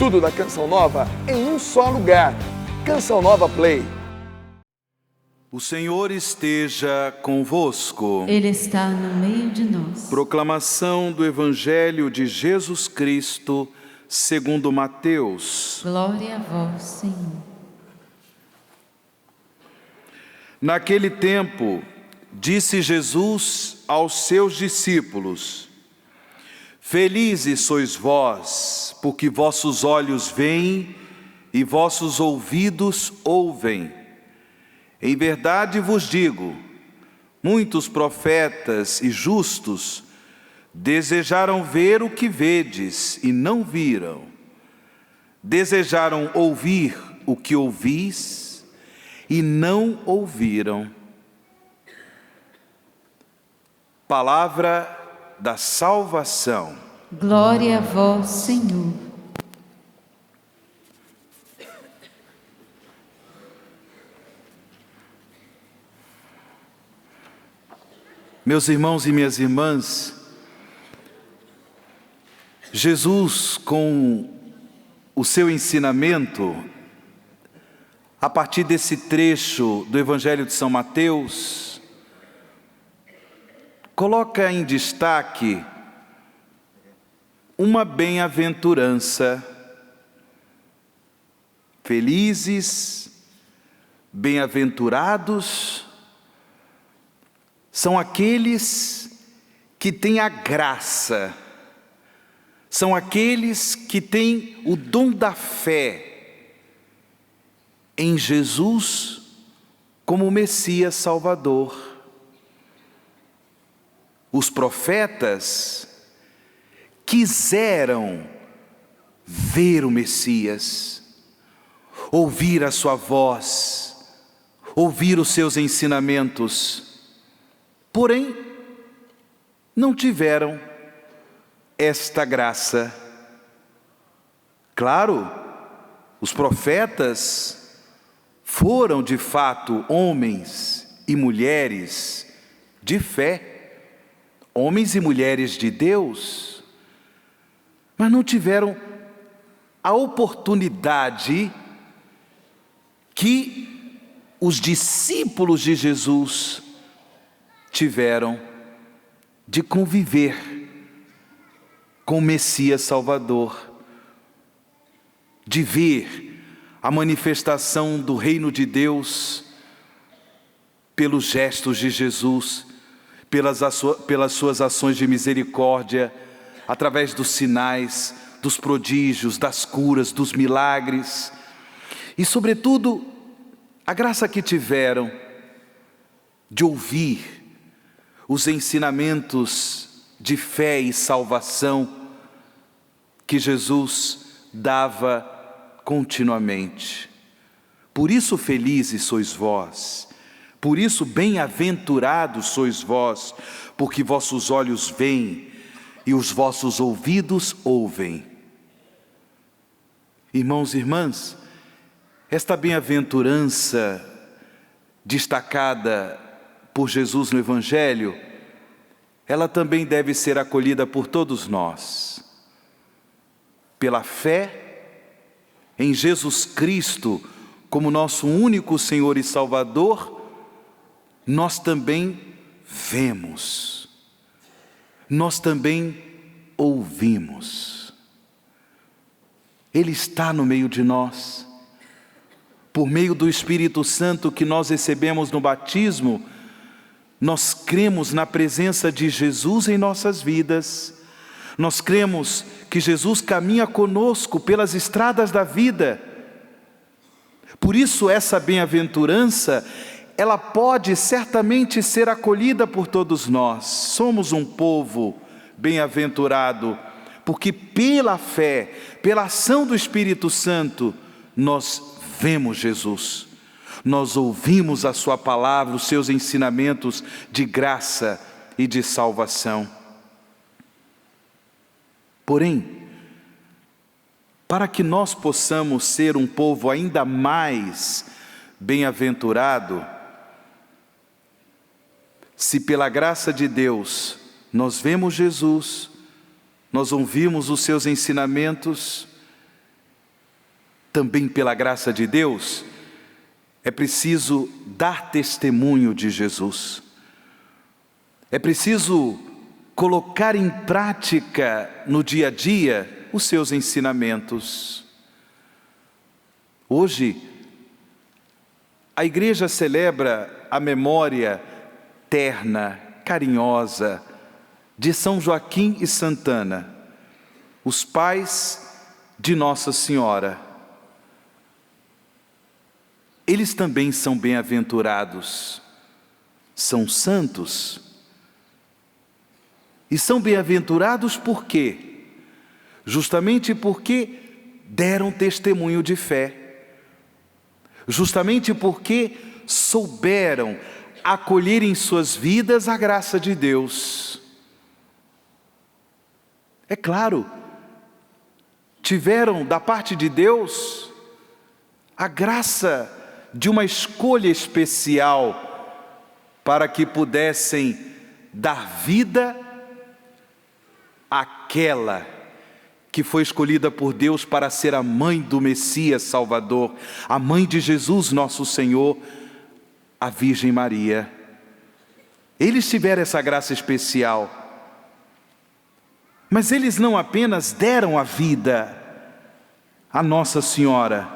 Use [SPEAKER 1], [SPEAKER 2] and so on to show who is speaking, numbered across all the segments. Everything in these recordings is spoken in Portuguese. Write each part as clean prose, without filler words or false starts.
[SPEAKER 1] Tudo da Canção Nova em um só lugar. Canção Nova Play.
[SPEAKER 2] O Senhor esteja convosco.
[SPEAKER 3] Ele está no meio de nós.
[SPEAKER 2] Proclamação do Evangelho de Jesus Cristo, segundo Mateus.
[SPEAKER 3] Glória a vós, Senhor.
[SPEAKER 2] Naquele tempo, disse Jesus aos seus discípulos: Felizes sois vós, porque vossos olhos veem e vossos ouvidos ouvem. Em verdade vos digo, muitos profetas e justos desejaram ver o que vedes e não viram. Desejaram ouvir o que ouvis e não ouviram. Palavra da salvação.
[SPEAKER 3] Glória a vós, Senhor.
[SPEAKER 2] Meus irmãos e minhas irmãs, Jesus, com o seu ensinamento, a partir desse trecho do Evangelho de São Mateus, coloca em destaque uma bem-aventurança. Felizes, bem-aventurados, são aqueles que têm a graça, são aqueles que têm o dom da fé em Jesus como o Messias Salvador. Os profetas quiseram ver o Messias, ouvir a sua voz, ouvir os seus ensinamentos, porém não tiveram esta graça. Claro, os profetas foram de fato homens e mulheres de fé, homens e mulheres de Deus, mas não tiveram a oportunidade que os discípulos de Jesus tiveram de conviver com o Messias Salvador, de ver a manifestação do reino de Deus pelos gestos de Jesus, pelas suas ações de misericórdia, através dos sinais, dos prodígios, das curas, dos milagres, e sobretudo a graça que tiveram de ouvir os ensinamentos de fé e salvação que Jesus dava continuamente. Por isso felizes sois vós, por isso bem-aventurados sois vós, porque vossos olhos veem e os vossos ouvidos ouvem. Irmãos e irmãs, esta bem-aventurança destacada por Jesus no Evangelho, ela também deve ser acolhida por todos nós. Pela fé em Jesus Cristo como nosso único Senhor e Salvador, nós também vemos, nós também ouvimos. Ele está no meio de nós. Por meio do Espírito Santo que nós recebemos no batismo, nós cremos na presença de Jesus em nossas vidas. Nós cremos que Jesus caminha conosco pelas estradas da vida. Por isso essa bem-aventurança, ela pode certamente ser acolhida por todos nós. Somos um povo bem-aventurado, porque pela fé, pela ação do Espírito Santo, nós vemos Jesus. Nós ouvimos a sua palavra, os seus ensinamentos de graça e de salvação. Porém, para que nós possamos ser um povo ainda mais bem-aventurado, se pela graça de Deus nós vemos Jesus, nós ouvimos os seus ensinamentos também pela graça de Deus, é preciso dar testemunho de Jesus. É preciso colocar em prática no dia a dia os seus ensinamentos. Hoje, a igreja celebra a memória terna, carinhosa, de São Joaquim e Santana, os pais de Nossa Senhora. Eles também são bem-aventurados, são santos. E são bem-aventurados por quê? Justamente porque deram testemunho de fé. Justamente porque souberam acolher em suas vidas a graça de Deus. É claro, tiveram da parte de Deus a graça de uma escolha especial para que pudessem dar vida àquela que foi escolhida por Deus para ser a mãe do Messias Salvador, a mãe de Jesus nosso Senhor, a Virgem Maria. Eles tiveram essa graça especial, mas eles não apenas deram a vida a Nossa Senhora,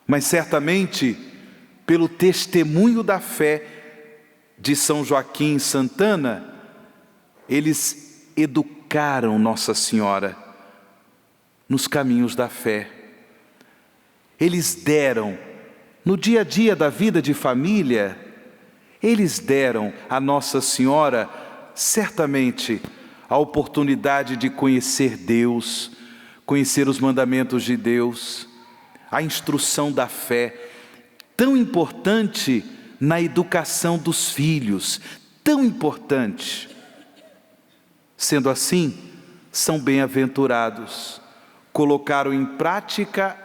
[SPEAKER 2] mas certamente pelo testemunho da fé de São Joaquim e Santana, eles educaram Nossa Senhora nos caminhos da fé. Eles deram, no dia a dia da vida de família, eles deram a Nossa Senhora, certamente, a oportunidade de conhecer Deus, conhecer os mandamentos de Deus, a instrução da fé, tão importante na educação dos filhos, tão importante. Sendo assim, são bem-aventurados, colocaram em prática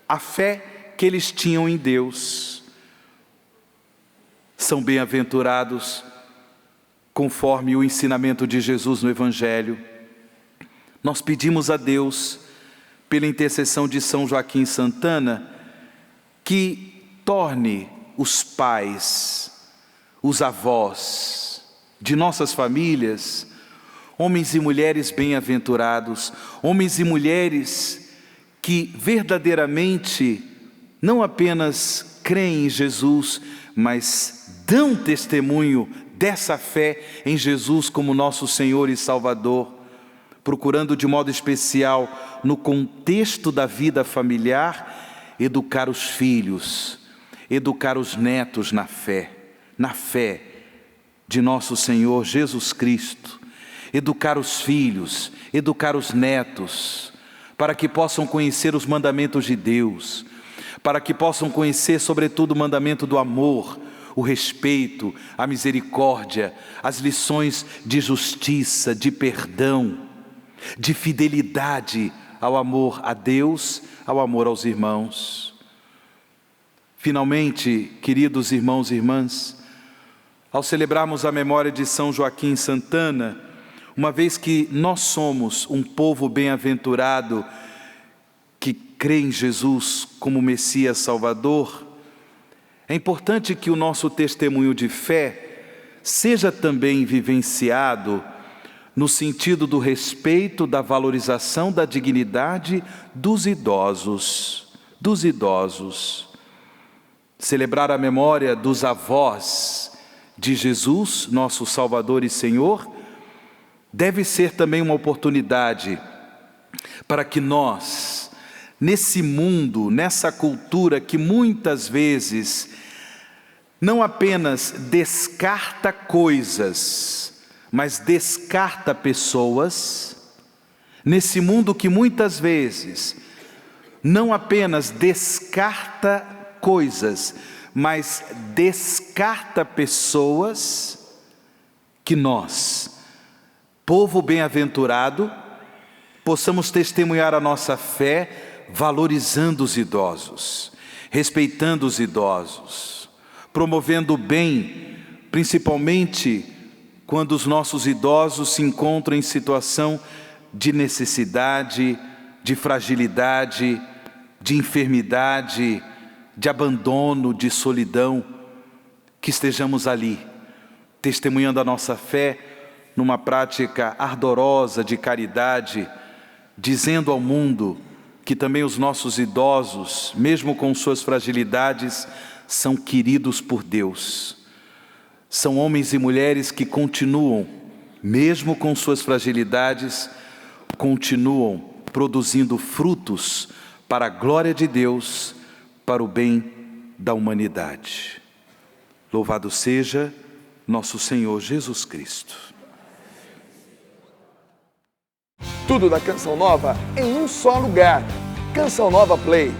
[SPEAKER 2] a fé que eles tinham em Deus. São bem-aventurados, conforme o ensinamento de Jesus no Evangelho. Nós pedimos a Deus, pela intercessão de São Joaquim e Santana, que torne os pais, os avós de nossas famílias, homens e mulheres bem-aventurados, homens e mulheres que verdadeiramente não apenas creem em Jesus, mas dão testemunho dessa fé em Jesus como nosso Senhor e Salvador, procurando de modo especial, no contexto da vida familiar, educar os filhos, educar os netos na fé de nosso Senhor Jesus Cristo, educar os filhos, educar os netos, para que possam conhecer os mandamentos de Deus, para que possam conhecer, sobretudo, o mandamento do amor, o respeito, a misericórdia, as lições de justiça, de perdão, de fidelidade ao amor a Deus, ao amor aos irmãos. Finalmente, queridos irmãos e irmãs, ao celebrarmos a memória de São Joaquim e Santana, uma vez que nós somos um povo bem-aventurado que crê em Jesus como Messias Salvador, é importante que o nosso testemunho de fé seja também vivenciado no sentido do respeito, da valorização, da dignidade dos idosos. Celebrar a memória dos avós de Jesus, nosso Salvador e Senhor, deve ser também uma oportunidade para que nós, nesse mundo, nessa cultura que muitas vezes não apenas descarta coisas, mas descarta pessoas, nesse mundo que muitas vezes não apenas descarta coisas, mas descarta pessoas, que nós, povo bem-aventurado, possamos testemunhar a nossa fé valorizando os idosos, respeitando os idosos, promovendo o bem, principalmente quando os nossos idosos se encontram em situação de necessidade, de fragilidade, de enfermidade, de abandono, de solidão, que estejamos ali, testemunhando a nossa fé numa prática ardorosa de caridade, dizendo ao mundo que também os nossos idosos, mesmo com suas fragilidades, são queridos por Deus. São homens e mulheres que continuam, mesmo com suas fragilidades, continuam produzindo frutos para a glória de Deus, para o bem da humanidade. Louvado seja nosso Senhor Jesus Cristo.
[SPEAKER 1] Tudo da Canção Nova em um só lugar. Canção Nova Play.